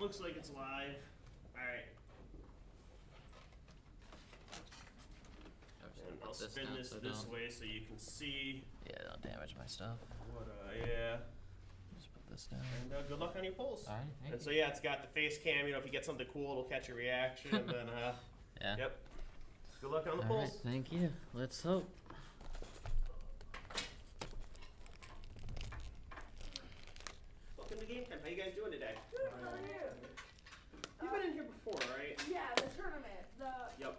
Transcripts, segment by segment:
Looks like it's live. Alright. And I'll spin this way so you can see. Yeah, don't damage my stuff. What, yeah. Just put this down. And good luck on your pulls. Alright, thank And you. so yeah, it's got the face cam. You know, if you get something cool, it'll catch your reaction. And then, yeah. Yep. Good luck on the All right, pulls. thank you. Let's hope. Welcome to Game Time. How you guys doing today? Good, how are you? You've been in here before, right? Yeah, the tournament. Yep.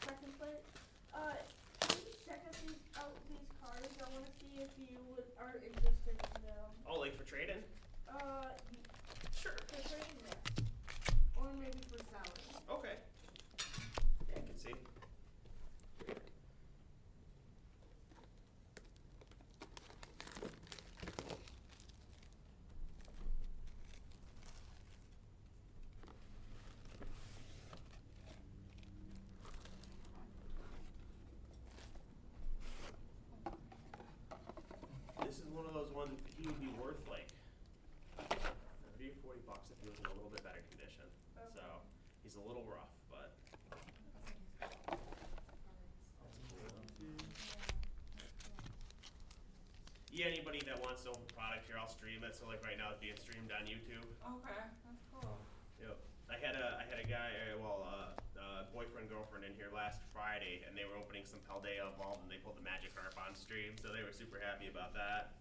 Second place. Can you check out these cards? I want to see if you are interested in them. Oh, like for trading? Sure. For trading them. Or maybe for selling. Okay. Yeah, I can see. This is one of those ones he would be worth like 30 or 40 bucks if he was in a little bit better condition. Okay. So he's a little rough, but yeah, anybody that wants to open product here, I'll stream it. So like right now it's being streamed on YouTube. Okay, that's cool. Yep. I had a guy, boyfriend, girlfriend in here last Friday, and they were opening some Paldea Evolved, and they pulled the Magic Harp on stream, so they were super happy about that.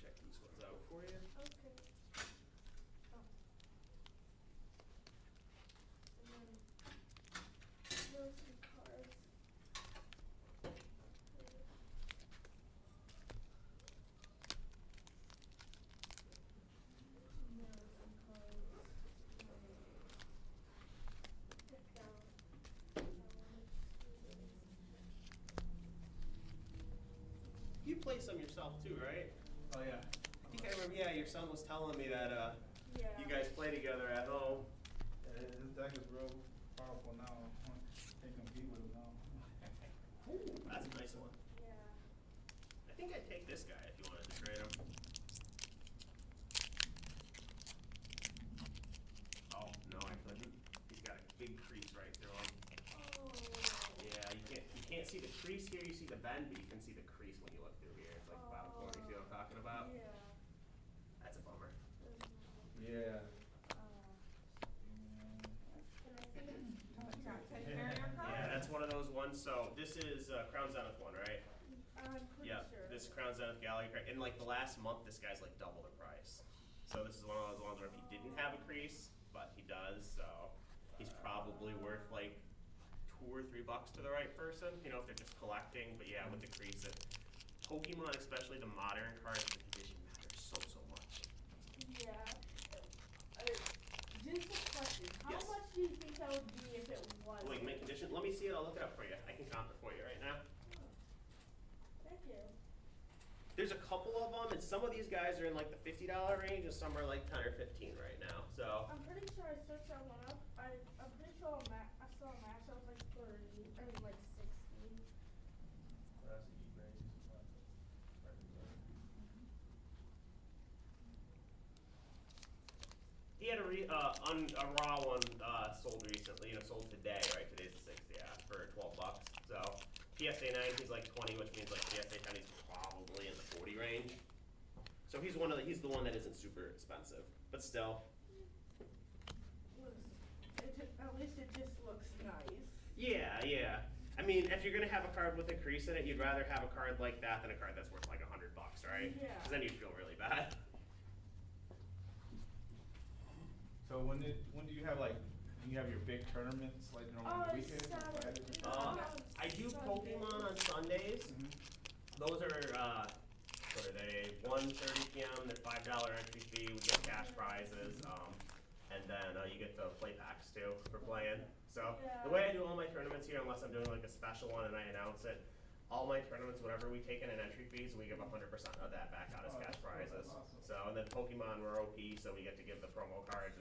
Check these ones out for you. Okay. Oh. And then there's some cards. And there are some cards. Picked out. You play some yourself too, right? Oh yeah. I think I remember, yeah, your son was telling me that Yeah. you guys play together at home. His deck is real powerful now. Can't compete with him now. Ooh, that's a nice one. Yeah. I think I'd take this guy if you wanted to trade him. Oh, no, I couldn't. He's got a big crease right through him. Oh. Yeah, you can't see the crease here, you see the bend, but you can see the crease when you look through here. It's like the bottom corner, you see what I'm talking about? Yeah. That's a bummer. Yeah. Yeah, that's one of those ones. So this is Crown Zenith one, right? I'm pretty Yeah, sure. this is Crown Zenith Gallery card. In like the last month, this guy's like double the price. So this is one of those ones where if he didn't have a crease, but he does, so he's probably worth like $2 or $3 to the right person. You know, if they're just collecting. But yeah, with the crease, Pokemon, especially the modern cards, the condition matters so much. Yeah. Just a question. How Yes. much do you think that would be if it was? Like mint condition. Let me see it. I'll look it up for you. I can count it for you right now. Thank you. There's a couple of them, and some of these guys are in like the $50 range, and some are like 10 or 15 right now. So I'm pretty sure I searched that one up. I'm pretty sure I saw a match that was like 30. I mean like 60. That's E grade. he had a raw one sold recently. You know, sold today. Right, today's the 6th. Yeah, for $12. So PSA 9, he's like 20, which means like PSA 10, he's probably in the 40 range. So he's the one that isn't super expensive, but still. At least it just looks nice. Yeah, yeah. I mean, if you're gonna have a card with a crease in it, you'd rather have a card like that than a card that's worth like $100, right? Yeah. Because then you'd feel really bad. So when do you have your big tournaments like on the weekends? Saturday. I do Pokemon on Sundays. Mhm. Those are what are they? 1:30 p.m. They're $5 entry fee. We get cash prizes, and then you get the play packs too for playing. So the way I do all my tournaments here, unless I'm doing like a special one and I announce it, all my tournaments, whenever we take in an entry fees, we give 100% of that back out as Oh, cash that's cool, prizes. that's awesome. So, and then Pokemon, we're OP, so we get to give the promo cards.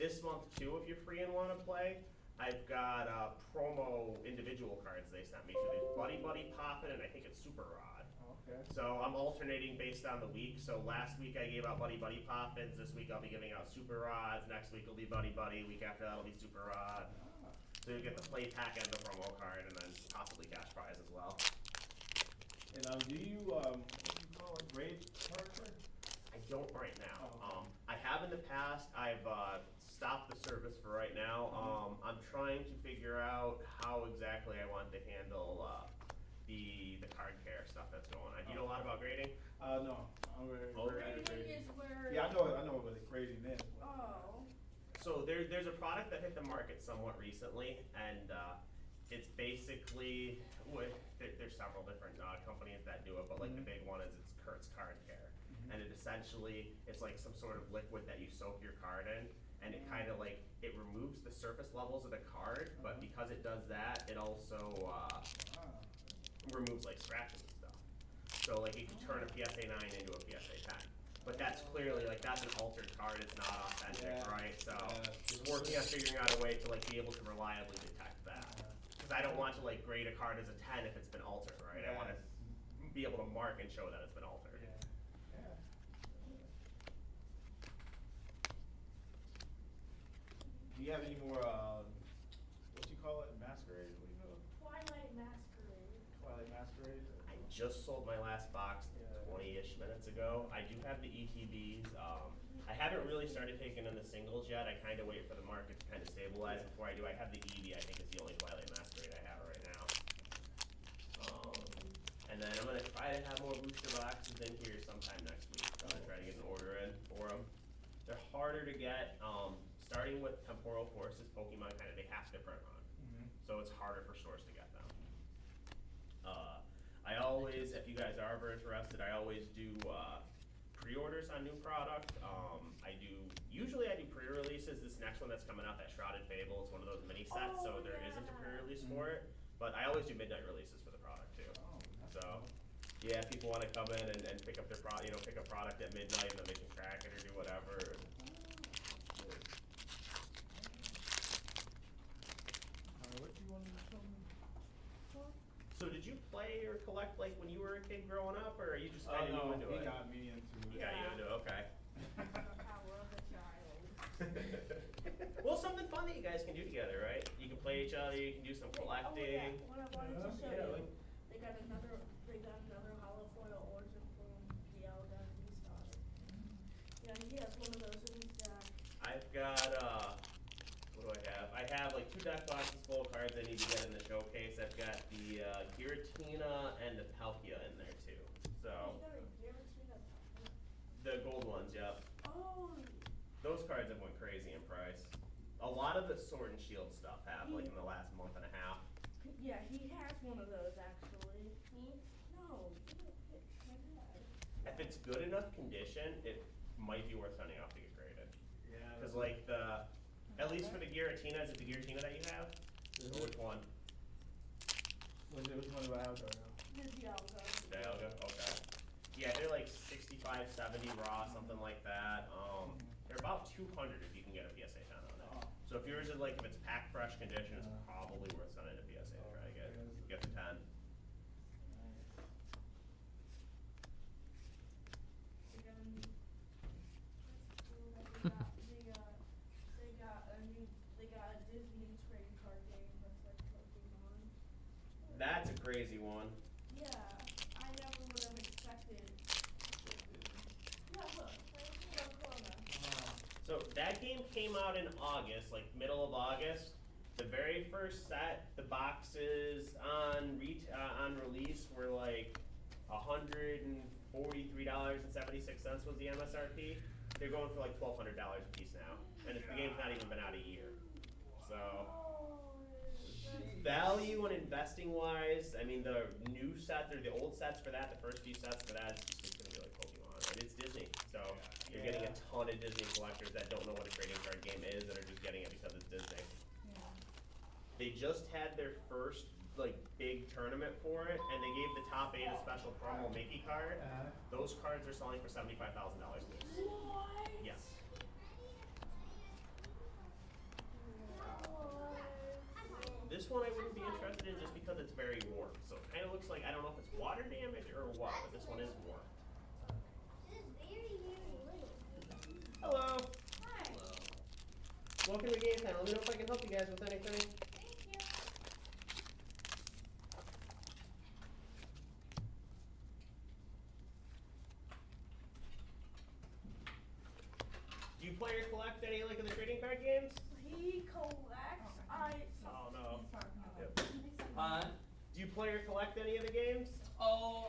This month too, if you're free and wanna play, I've got, promo individual cards they sent me. So there's Buddy Buddy Poppin', and I think it's Super Rod. Okay. So I'm alternating based on the week. So last week I gave out Buddy Buddy Poppins. This week I'll be giving out Super Rods. Next week will be Buddy Buddy. Week after that will be Super Rod. Ah. So you get the play pack and the promo card, and then possibly cash prize as well. And do you what do you call it, grade character? I don't right now. Oh, okay. I have in the past. I've stopped the service for right now. I'm trying to figure out how exactly I want to handle the card care stuff that's going on. Do you know a lot about grading? No. I'm very, Oh, very Grading underrated. is where. Yeah, I know what grading is. Oh. So there's a product that hit the market somewhat recently, and it's basically there's several different companies that do it, but like the big one is it's Kurt's Card Care, and it essentially it's like some sort of liquid that you soak your card in, and it kind of like it removes the surface levels of the card, but because it does that, it also removes like scratches and stuff. So like you can turn a PSA 9 into a PSA 10. But that's clearly, like, that's an altered card, it's not authentic, Yeah. right? So, Yeah. just working on figuring out a way to, like, be able to reliably detect that. Because I don't want to, like, grade a card as a 10 if it's been altered, right? I want to be able to mark and show that it's been altered. Yeah. Do you have any more, what you call it, Masquerade? What do you call it? Twilight Masquerade. Twilight Masquerade? I just sold my last box Yeah. 20-ish minutes ago. I do have the ETBs. I haven't really started taking in the singles yet. I kind of wait for the market to kind of stabilize before I do. I have the EV, I think it's the only Twilight Masquerade I have right now. And then I'm going to try to have more booster boxes in here sometime next week. So I'm going to try to get an order in for them. They're harder to get. Starting with Temporal Forces, Pokemon kind of, they have to print on. So it's harder for stores to get them. I always, if you guys are ever interested, I always do pre-orders on new product. Usually I do pre-releases. This next one that's coming out, that Shrouded Fable, it's one of those mini sets, so there isn't a pre-release for it. But I always do midnight releases for the product too. Oh, that's So, cool. yeah, if people want to come in and pick up their pick up product at midnight, and then they can track it or do whatever. What do you want to show me? So did you play or collect like when you were a kid growing up, or are you just kind of No, new into he it? got me into He it. got you into it, okay. The power of the child. Well, something fun that you guys can do together, right? You can play each other, you can do some collecting. What I wanted to show Yeah, you, like- they got another hollow foil origin from Dialga V-Star. Yeah, he has one of those in his deck. I've got, what do I have? I have like 2 deck boxes full of cards I need to get in the showcase. I've got the Giratina and the Palkia in there too. So, You got a Giratina. the gold ones, yep. Oh, Those cards have went crazy in price. A lot of the Sword and Shield stuff have, like in the last month and a half. yeah, he has one of those actually. No, you don't hit my dad. If it's good enough condition, it might be worth sending off to get graded. Yeah. Cause like at least for the Giratina, is it the Giratina that you have? Or which one? Which one do I have right now? The Dialga. Dialga, okay. Yeah, they're like 65, 70 raw, something like that. They're about 200 if you can get a PSA 10 on it. Oh. So if yours is like, if it's pack fresh condition, it's probably worth sending a PSA to try to get the 10. They got a new. That's cool that they got a Disney trading card game that's like Pokemon. That's a crazy one. Yeah, I never would have expected. Yeah, look, right here in the corner. So that game came out in August, like middle of August. The very first set, the boxes on release were like $143.76 was the MSRP. They're going for like $1,200 a piece now, and the game's not even been out a year. So value and investing wise, I mean the new sets or the old sets for that, the first few sets for that, it's gonna be like Pokemon, and it's Disney. So you're getting a ton of Disney collectors that don't know what a trading card game is and are just getting it because it's Disney. Yeah. They just had their first like big tournament for it, and they gave the top 8 a special promo Mickey card. Those cards are selling for $75,000 each. What? Yes. This one I wouldn't be interested in just because it's very warm. So it kind of looks like, I don't know if it's water damage or what, but this one is warm. Hello. Hi. Welcome to Game Time. Let me know if I can help you guys with anything. Thank you. Do you play or collect any like of the trading card games? He collects. Oh no. Yep. Huh? Do you play or collect any of the games? Oh,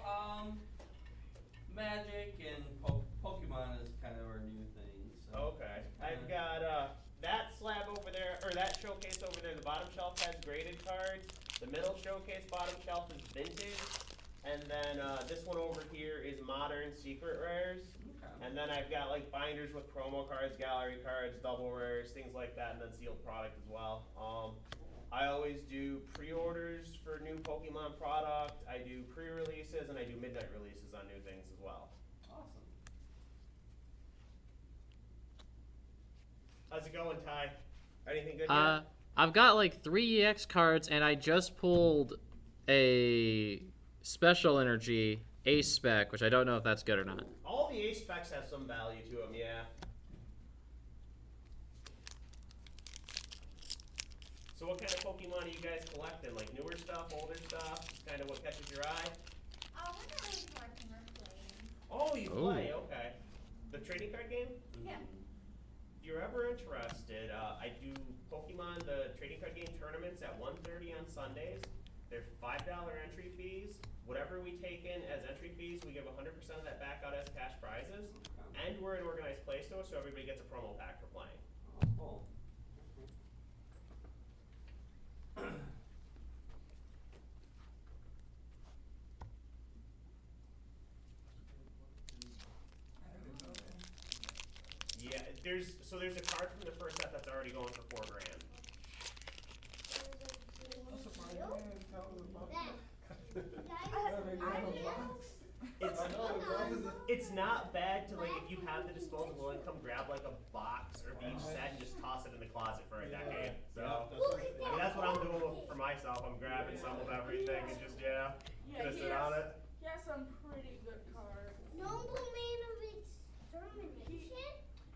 Magic and Pokemon is kind of our new thing. So. Okay. I've got that slab over there, or that showcase over there. The bottom shelf has graded cards. The middle showcase bottom shelf is vintage. And then this one over here is modern secret rares. Okay. And then I've got like binders with promo cards, gallery cards, double rares, things like that, and then sealed product as well. I always do pre-orders for new Pokemon product. I do pre-releases and I do midnight releases on new things as well. Awesome. How's it going, Ty? Anything good Uh, I've got like 3 EX cards, and I just pulled a special energy ace spec, which I don't know if that's good or not. All the ace specs have some value to them, yeah. So what kind of Pokemon are you guys collecting? Like newer stuff, older stuff? Just kind of what catches your eye? We're not really collecting, we're playing. Oh, you Ooh. play, okay. The trading card game? Yeah. If you're ever interested, I do Pokemon, the trading card game tournaments at 1:30 on Sundays. They're $5 entry fees. Whatever we take in as entry fees, we give 100% of that back out as cash prizes. And we're an organized play store, so everybody gets a promo pack for playing. Oh, cool. Yeah, there's a card from the first set that's already going for $4,000. It's not bad to like if you have the disposable income, grab like a box or each set and just toss it in the closet for a decade. So I mean that's what I'm doing for myself. I'm grabbing some of everything and just gonna sit on it. He has some pretty good cards. Noble man of extermination?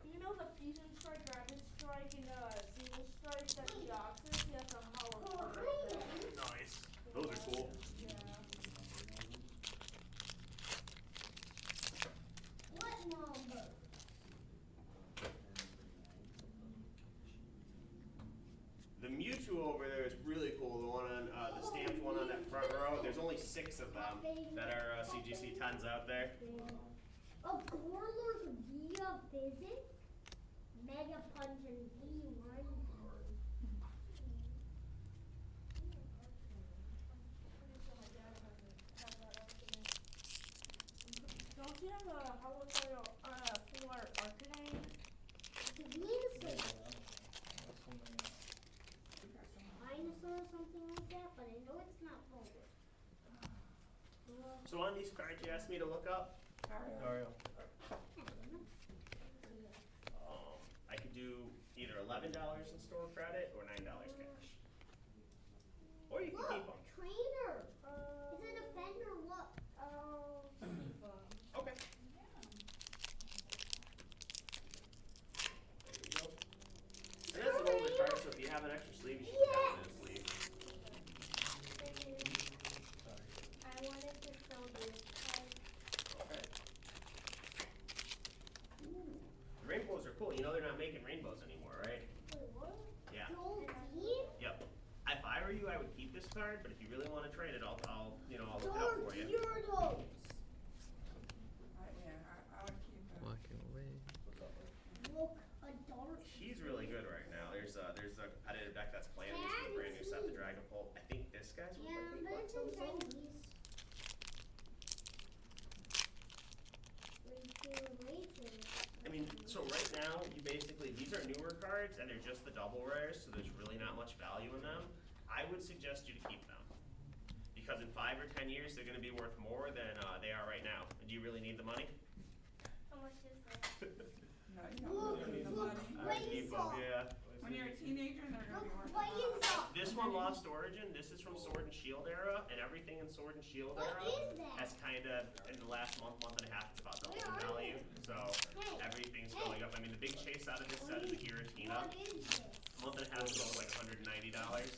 You know the Fusion Strike, Rapid Strike, and Single Strike that he offers? He has a hollow card right there. Nice. Those are cool. Yeah. What number? The Mewtwo over there is really cool. The one on the stamped one on that front row. There's only 6 of them that are CGC 10s out there. A Gorlord Via Physic? Mega Punch and V1. Don't you have a hollow card for Arcanine? Venusaur. Dinosaur or something like that, but I know it's not forward. So on these cards you asked me to look up, I could do either $11 in store credit or $9 cash. Or you can Look, keep them. trainer. Is it a Fender? Look. Okay. There you go. And that's an older card, so if you have an extra sleeve, you should put that in a sleeve. I wanted to show this card. Okay. The rainbows are cool. You know they're not making rainbows anymore, right? Wait, what? Yeah. Gold team? Yep. If I were you, I would keep this card, but if you really want to trade it, I'll look out for you. Gyarados. Walking away. Look, a dark. He's really good right now. There's a competitive deck that's playing this new brand new set, the Dragon Pult. I think this guy's worth Yeah, like but $8 it's on in his own. Chinese. I mean, so right now, you basically, these are newer cards, and they're just the double rares, so there's really not much value in them. I would suggest you to keep them. because in 5 or 10 years they're going to be worth more than they are right now. Do you really need the money? How much is that? No, you don't really need the money. Yeah. When you're a teenager, they're gonna be worth a What is lot. that? This one lost origin. This is from Sword and Shield era, and everything in Sword and Shield What era is that? has kind of, in the last month and a half, it's about doubled in Where are value. So Hey. everything's going up. I mean, the big chase out of this set is the Giratina. What is this? A month and a half ago it was like $190.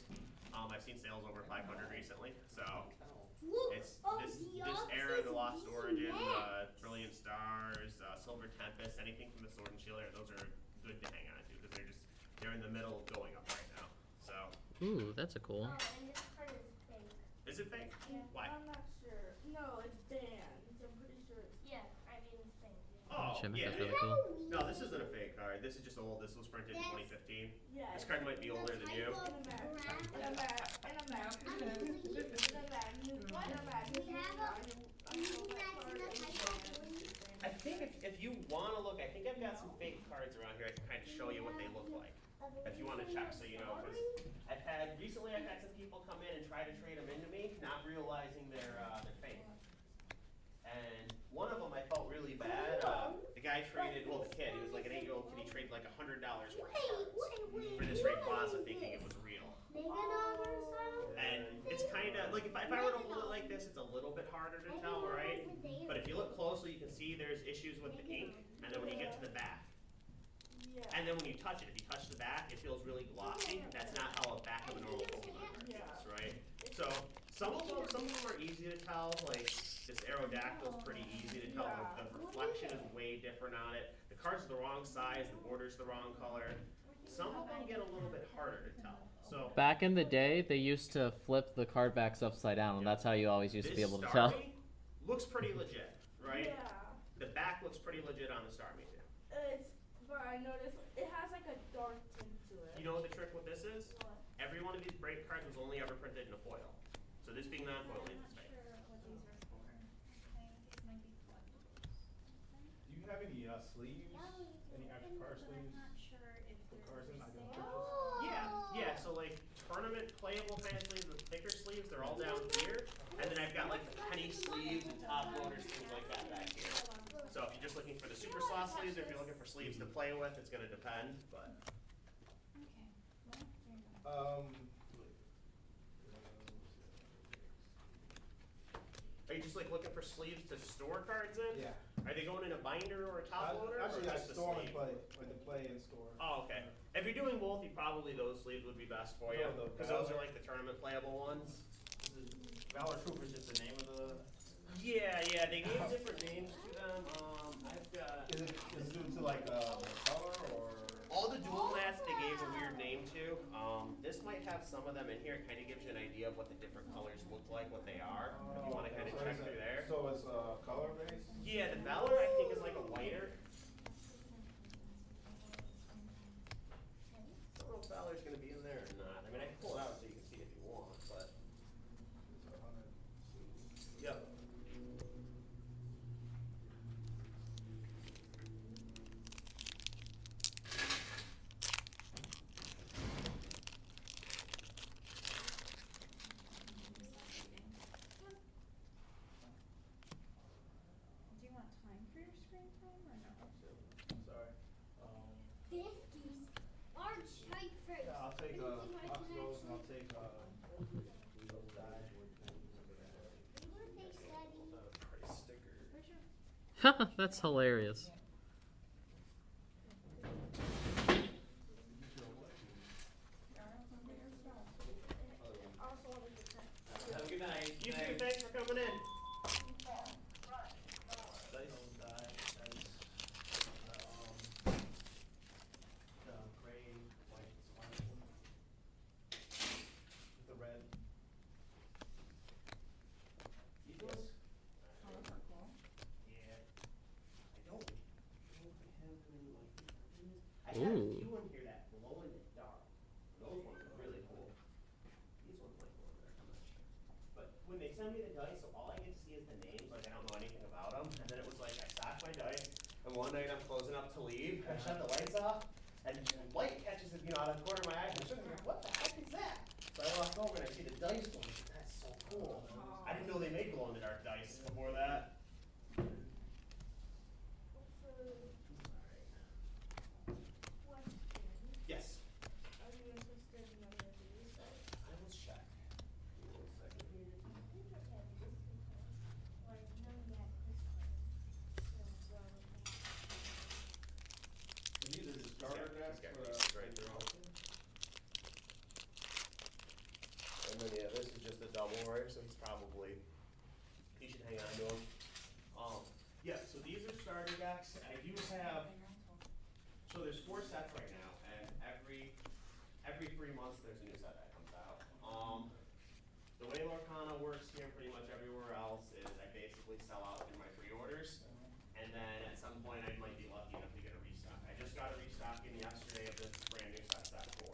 I've seen sales over 500 recently. So Look, it's oh, this the era, the Lost opposite Origin, is Brilliant Stars, Silver Tempest, anything from the Sword and Shield era, those are good to hang on to because they're in the middle of going up right now. So Ooh, that's a cool. Oh, and this card is fake. is it fake? Yeah. Why? I'm not sure. No, it's banned. I'm pretty sure it's. Yeah, I mean it's fake. Oh, Shimmick, yeah. that's really cool. No, this isn't a fake card. This is just old. This was printed in 2015. Yeah. This card might be older than you. I think if you want to look, I think I've got some fake cards around here. I can kind of show you what they look like. If you want to check, so you know, because recently I've had some people come in and try to trade them into me, not realizing they're fake. And one of them I felt really bad. The guy traded, well, the kid, he was like an 8-year-old kid. He traded like $100 worth of cards for this Rayquaza, thinking it was real. And it's kind of like if I were to hold it like this, it's a little bit harder to tell, right? But if you look closely, you can see there's issues with the ink, and then when you get to the back, and then when you touch it, if you touch the back, it feels really glossy. That's not how a back of a normal Pokemon card feels, right? So some of them are easy to tell. Like this Aerodactyl's pretty easy to tell. The reflection is way different on it. The card's the wrong size. The border's the wrong color. Some of them get a little bit harder to tell. So Back in the day, they used to flip the card backs upside down, and that's how you always used to be able to tell. Starmie looks pretty legit, right? Yeah. The back looks pretty legit on the Starmie too. But I noticed it has like a dark tint to it. You know what the trick with this is? What? Every one of these break cards was only ever printed in a foil. So this being non-foil means it's fake. Do you have any sleeves? Any extra card sleeves? For cards in like Yeah. So like tournament playable kind of sleeves with thicker sleeves, they're all down here. And then I've got like the penny sleeves and top loaders, things like that back here. So if you're just looking for the super soft sleeves, or if you're looking for sleeves to play with, it's gonna depend, but. Are you just like looking for sleeves to store cards in? Yeah. Are they going in a binder or a top loader, or Actually, I just the store and sleeve? play, like the play and store. Oh, okay. If you're doing both, probably those sleeves would be best for you, No, the because those are Valor. like the tournament playable ones. Valor Trooper's just the name of the. Yeah, they gave different names to them. I've got Is it due to like the color or? all the dual mats. They gave a weird name to. This might have some of them in here. It kind of gives you an idea of what the different colors look like, what they are. If you want to kind of check through there. So it's color based? Yeah, the Valor I think is like a whiter. I don't know if Valor's gonna be in there or not. I mean, I can pull it out so you can see if you want, but. It's 100. Yep. Do you want time for your screen time or no? Sorry. 50s are cheap first. Yeah, I'll take Anything I can Oxydos and I'll actually- take those die. What they study? Price sticker. That's hilarious. I also wanted to check. Have a good night. You too, thanks for coming in. Dice die, dice, the gray, white, smart one. The red. These ones? Oh, those are cool. Yeah. I don't think I have them in my. I have a Ooh. few in here that glow in the dark. Those ones are really cool. These ones might go in there, I'm not sure. But when they send me the dice, so all I get to see is the names, like I don't know anything about them. And then it was like I stacked my dice, and one night I'm closing up to leave, I shut the lights off, and light catches it, out of the corner of my eye, and I'm like, what the heck is that? So I walk over and I see the dice going, that's so cool. I didn't know they made glow in the dark dice before that. Question. Yes. Are you interested in any of these? I will check. Give me 1 second here. I think I have this because, or no, yeah, this one. So, well, So these are just starter decks He's got for pieces right through 'em. And then yeah, this is just a double rare, so he's probably, he should hang on to him. Yeah, so these are starter decks. I do have, so there's 4 sets right now, and every 3 months there's a new set that comes out. The way Lorcana works here, pretty much everywhere else, is I basically sell out through my pre-orders, and then at some point I might be lucky enough to get a restock. I just got a restock in yesterday of this brand new set 4.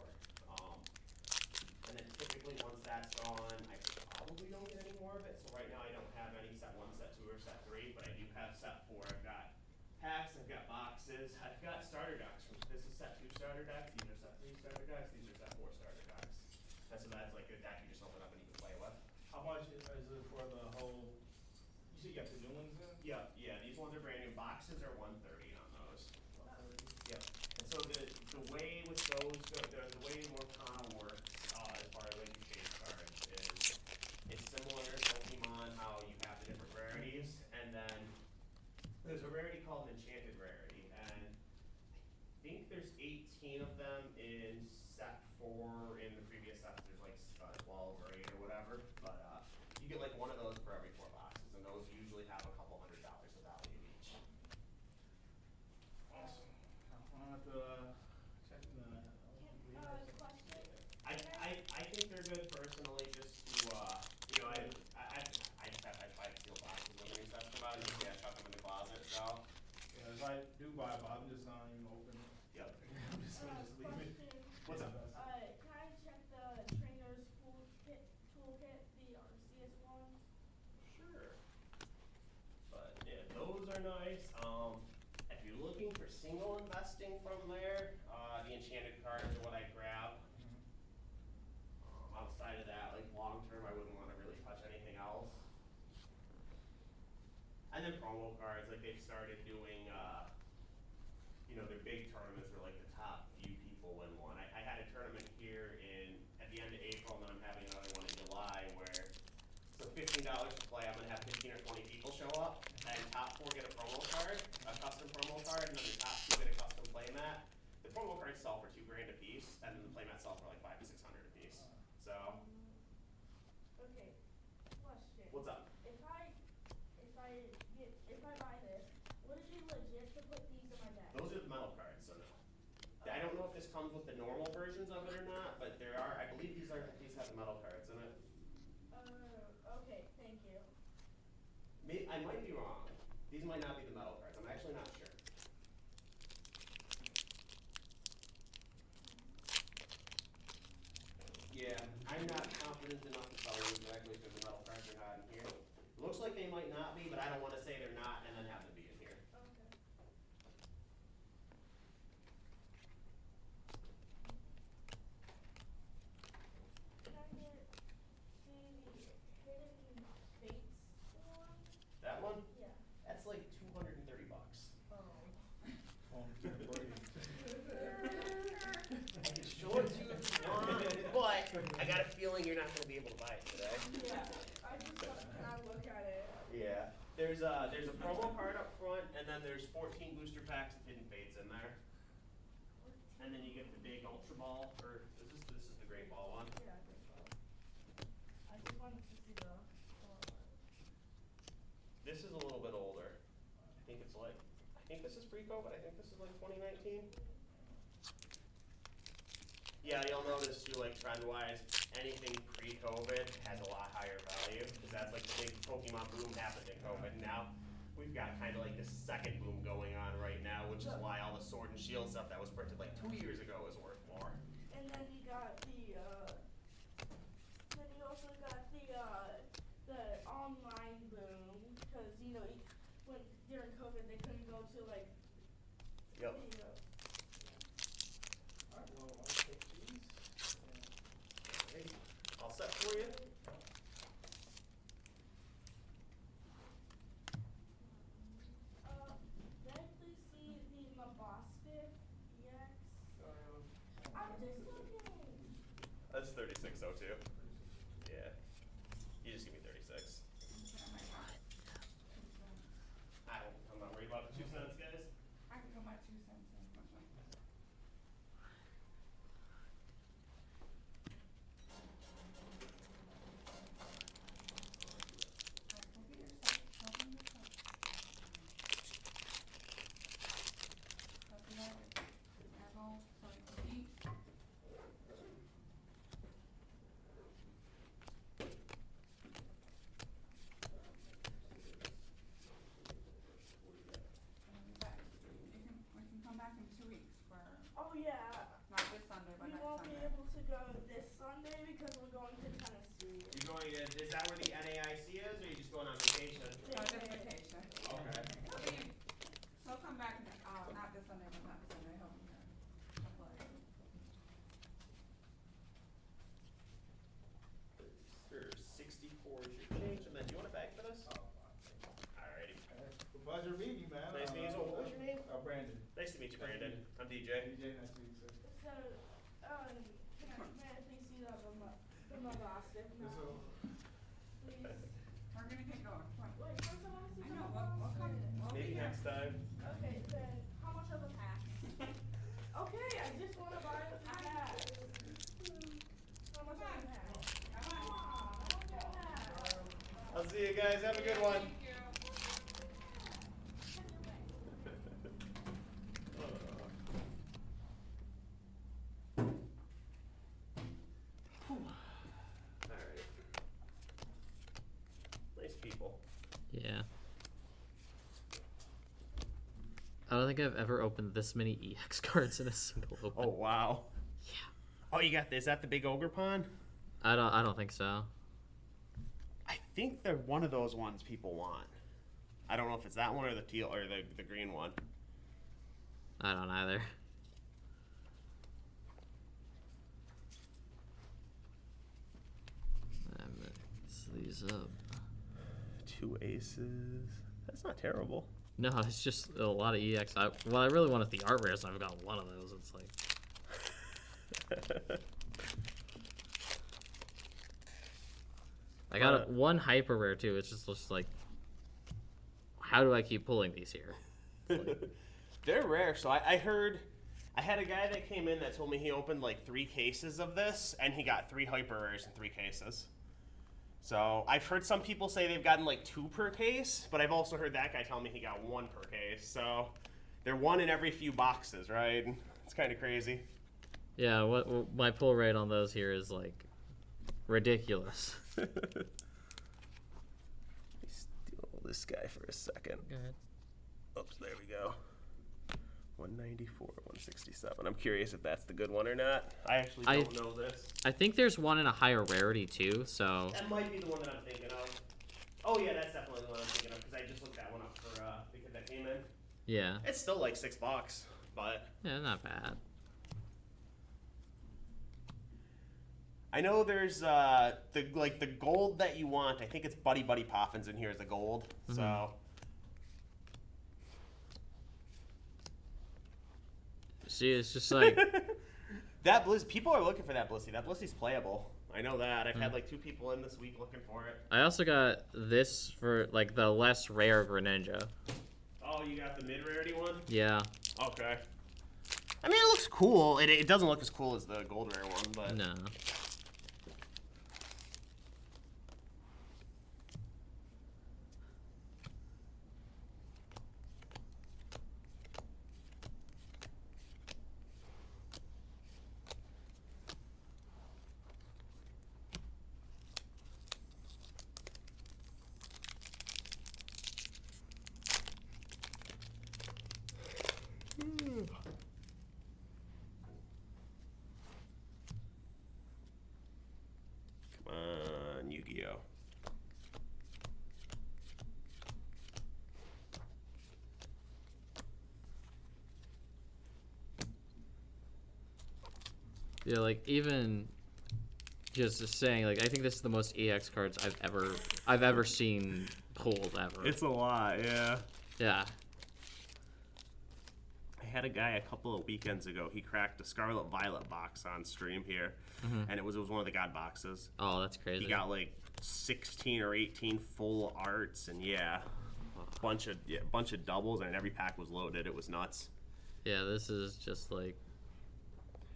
And then typically once that's gone, I probably don't get any more of it. So right now I don't have any set 1, set 2, or set 3, but I do have set 4. I've got packs, I've got boxes, I've got starter decks. This is set 2 starter decks, these are set 3 starter decks, these are set 4 starter decks. And so that's like a deck you just open up and you can play with. How much is it for the whole, you said you got the new ones in? Yeah, these ones are brand new. Boxes are $130 on those. Yep. And so the way with those, the way Lorcana works, as far as like you change cards, is it's similar to Pokemon, how you have the different rarities, and then there's a rarity called an enchanted rarity, and I think there's 18 of them in set 4. In the previous sets, there's like 12 or 8 or whatever, but you get like one of those for every 4 boxes, and those usually have a couple $100 of value each. Awesome. I'll have to, check the. Question. I think they're good personally, just to, you know, I just have had 5 steel boxes when the new sets come out, and usually I chuck them in the closet, so. Yeah, if I do buy it, but I'm just not even open it. Yep. I'm just gonna just leave it. Question. What's up? Can I check the trainer's toolkit, the Arceus ones? Sure. But, yeah, those are nice. If you're looking for single investing from there, the enchanted cards are what I grab. Outside of that, like long term, I wouldn't wanna really touch anything else. And then promo cards, like they've started doing, you know, their big tournaments where like the top few people win one. I had a tournament here at the end of April, and then I'm having another one in July where, so $15 to play, I'm gonna have 15 or 20 people show up, and top 4 get a promo card, a custom promo card, and then the top 2 get a custom playmat. The promo cards sell for $2 grand a piece, and then the playmats sell for like $500 to $600 a piece. So, Okay, question. what's up? If I buy this, would it be legit to put these in my bag? Those are the metal cards, so no. I don't know if this comes with the normal versions of it or not, but there are, I believe these have the metal cards in it. Okay, thank you. I might be wrong. These might not be the metal cards. I'm actually not sure. Yeah, I'm not confident enough to tell you exactly if the metal cards are not in here. It looks like they might not be, but I don't wanna say they're not and then have them be in here. Okay. Can I get the Hidden Fates one? That one? Yeah. That's like $230. Oh. Oh, yeah, buddy. I can show it to you if you want, but I got a feeling you're not gonna be able to buy it today. Yeah, I just thought, can I look at it? Yeah, there's a promo card up front, and then there's 14 booster packs of Hidden Fates in there. And then you get the big Ultra Ball, or this is the Great Ball one. Yeah, I think so. I just wanted to see the. This is a little bit older. I think this is pre-COVID, I think this is like 2019. Yeah, you'll notice too, like trend-wise, anything pre-COVID has a lot higher value, because that's like the big Pokemon boom happened in COVID. Now, we've got kind of like this second boom going on right now, which is why all the Sword and Shield stuff that was printed like 2 years ago is worth more. And then you got then you also got the online boom, because, you know, when, during COVID, they couldn't go to, like, Yep. the, Alright, well, I'll take these. All set for you? I'm just looking. That's 3602. Yeah. You just give me 36. I'm not worried about the 2 cents, guys. I can go my 2 cents in. We can come back in 2 weeks for, Oh yeah. not this Sunday, but We next won't be Sunday. able to go this Sunday because we're going to Tennessee. You going to, is that where the NAIC is, or are you just going on vacation? Oh, just vacation. Okay. He'll come back, not this Sunday, but not Sunday, he'll be here. I'll play. Sir, 64 is your change, and then do you want a bag for this? Alrighty. Pleasure meeting you, man. Nice meeting you. So what was your name? Brandon. Nice to meet you, Brandon. I'm DJ. DJ, nice to meet you, sir. So, may I please see the Mavastic This now? will- Please. We're gonna get going. Come on. Wait, first I want to see I the know, we'll come, we'll Maybe be here. next time. Okay, then how much of a pack? Okay, I just want to buy a pack. How much of a pack? Come on. How much of a pack? I'll see you guys. Have a good one. Thank you. Alright. Nice people. Yeah. I don't think I've ever opened this many EX cards in a single open. Oh wow. Yeah. Oh, you got this. Is that the big ogre pawn? I don't think so. I think they're one of those ones people want. I don't know if it's that one or the teal or the green one. I don't either. I'm gonna mix these up. 2 aces. That's not terrible. No, it's just a lot of EX. Well, I really wanted the art rares, and I've got one of those. It's like, I got one hyper rare too. It's just like, how do I keep pulling these here? It's like, They're rare. So I heard, I had a guy that came in that told me he opened like 3 cases of this, and he got 3 hyper rares in 3 cases. So I've heard some people say they've gotten like 2 per case, but I've also heard that guy tell me he got 1 per case. So they're 1 in every few boxes, right? It's kind of crazy. yeah, what my pull rate on those here is like ridiculous. Let me steal this guy for a second. Go ahead. Oops, there we go. 194, 167. I'm curious if that's the good one or not. I actually don't know this. I think there's one in a higher rarity too. So That might be the one that I'm thinking of. Oh yeah, that's definitely the one I'm thinking of because I just looked that one up for the kid that came in. yeah, It's still like $6, but yeah, not bad. I know there's the gold that you want. I think it's Buddy Poffins in here is the gold. Mhm. So See, it's just like, that Blizz, people are looking for that Blissey. That Blissey's playable. I know that. I've had like 2 people in this week looking for it. I also got this for like the less rare Greninja. Oh, you got the mid rarity one? Yeah, Okay. I mean, it looks cool. It doesn't look as cool as the gold rare one, but no. Come on, Yu-Gi-Oh. Yeah, like even just saying, like I think this is the most EX cards I've ever seen pulled ever. It's a lot, yeah. Yeah. had a guy a couple of weekends ago. He cracked a Scarlet Violet box on stream here, and it was one of the God boxes. Oh, that's crazy. He got like 16 or 18 full arts, and bunch of doubles, and every pack was loaded. It was nuts. Yeah, this is just like.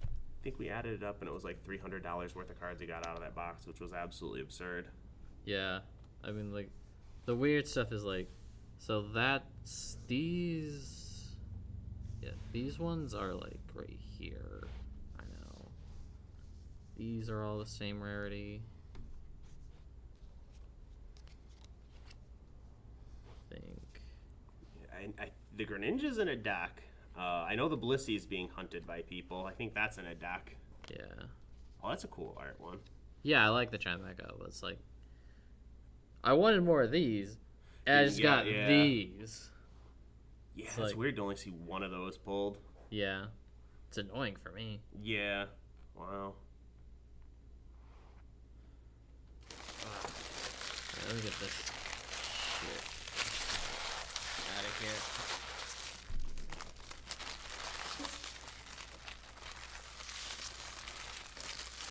I think we added it up, and it was like $300 worth of cards he got out of that box, which was absolutely absurd. Yeah, I mean, like, the weird stuff is like, so that's these. Yeah, these ones are like right here. I know. These are all the same rarity. I think. The Greninja's in a deck. I know the Blissy's being hunted by people. I think that's in a deck. Yeah. Oh, that's a cool art one. Yeah, I like the Chimecho, but it's like, I wanted more of these, and I just got these. Yeah, It's it's like- weird to only see one of those pulled. Yeah. It's annoying for me. Yeah. Wow. Alright, let me get this shit out of here.